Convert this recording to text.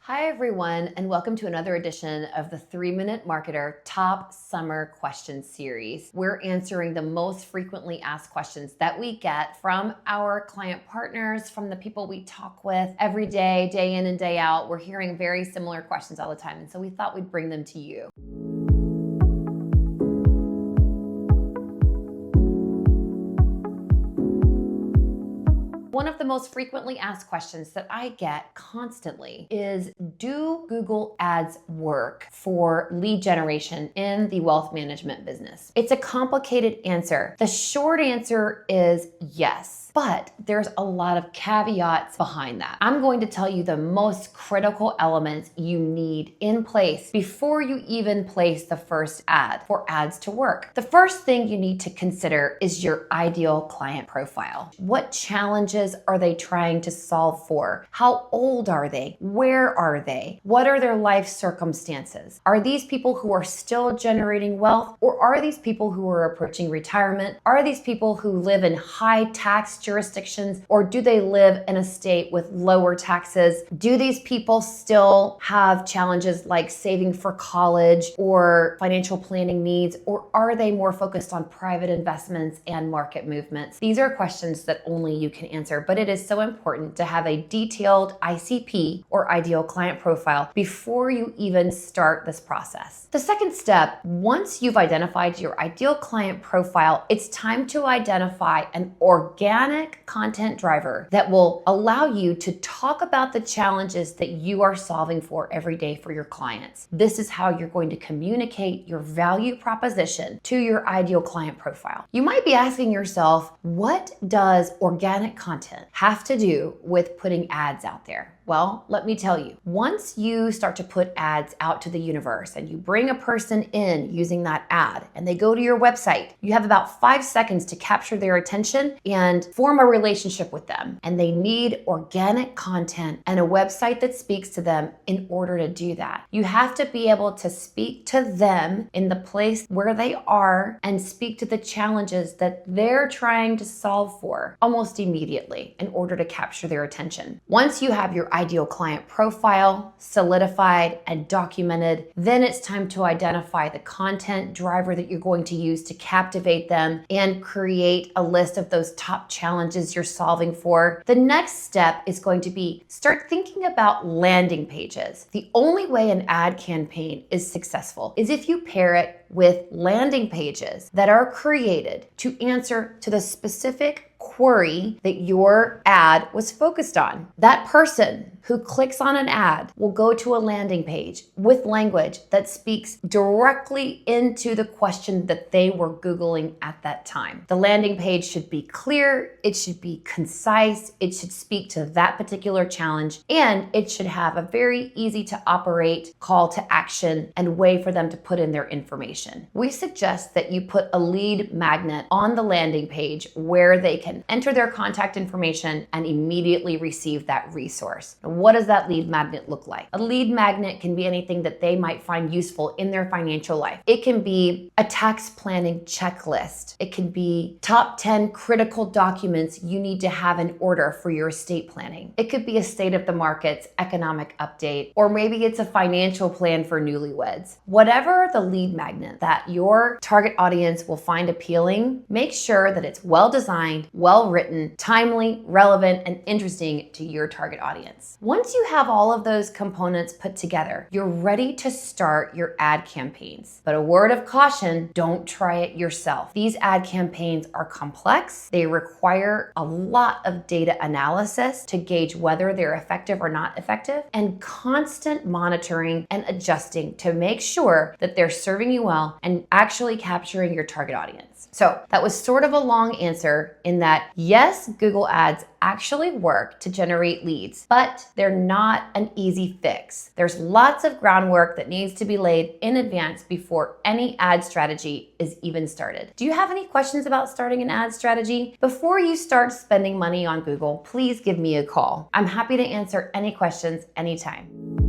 Hi, everyone, and welcome to another edition of the 3-Minute Marketer Top Summer Questions Series. We're answering the most frequently asked questions that we get from our client partners, from the people we talk with every day, day in and day out. We're hearing very similar questions all the time, and so we thought we'd bring them to you. One of the most frequently asked questions that I get constantly is, do Google Ads work for lead generation in the wealth management business? It's a complicated answer. The short answer is yes. But there's a lot of caveats behind that. I'm going to tell you the most critical elements you need in place before you even place the first ad for ads to work. The first thing you need to consider is your ideal client profile. What challenges are they trying to solve for? How old are they? Where are they? What are their life circumstances? Are these people who are still generating wealth, or are these people who are approaching retirement? Are these people who live in high tax jurisdictions, or do they live in a state with lower taxes? Do these people still have challenges like saving for college or financial planning needs, or are they more focused on private investments and market movements? These are questions that only you can answer, but it is so important to have a detailed ICP, or ideal client profile, before you even start this process. The second step, once you've identified your ideal client profile, it's time to identify an organic content driver that will allow you to talk about the challenges that you are solving for every day for your clients. This is how you're going to communicate your value proposition to your ideal client profile. You might be asking yourself, what does organic content have to do with putting ads out there? Well, let me tell you, once you start to put ads out to the universe and you bring a person in using that ad and they go to your website, you have about 5 seconds to capture their attention and form a relationship with them. And they need organic content and a website that speaks to them in order to do that. You have to be able to speak to them in the place where they are and speak to the challenges that they're trying to solve for almost immediately in order to capture their attention. Once you have your ideal client profile solidified and documented, then it's time to identify the content driver that you're going to use to captivate them and create a list of those top challenges you're solving for. The next step is going to be start thinking about landing pages. The only way an ad campaign is successful is if you pair it with landing pages that are created to answer to the specific query that your ad was focused on. That person who clicks on an ad will go to a landing page with language that speaks directly into the question that they were Googling at that time. The landing page should be clear, it should be concise, it should speak to that particular challenge, and it should have a very easy to operate call to action and way for them to put in their information. We suggest that you put a lead magnet on the landing page where they can enter their contact information and immediately receive that resource. Now, what does that lead magnet look like? A lead magnet can be anything that they might find useful in their financial life. It can be a tax planning checklist. It can be top 10 critical documents you need to have in order for your estate planning. It could be a state of the markets economic update, or maybe it's a financial plan for newlyweds. Whatever the lead magnet that your target audience will find appealing, make sure that it's well designed, well written, timely, relevant, and interesting to your target audience. Once you have all of those components put together, you're ready to start your ad campaigns. But a word of caution, don't try it yourself. These ad campaigns are complex. They require a lot of data analysis to gauge whether they're effective or not effective, and constant monitoring and adjusting to make sure that they're serving you well and actually capturing your target audience. So that was sort of a long answer in that, yes, Google Ads actually work to generate leads, but they're not an easy fix. There's lots of groundwork that needs to be laid in advance before any ad strategy is even started. Do you have any questions about starting an ad strategy? Before you start spending money on Google, please give me a call. I'm happy to answer any questions anytime.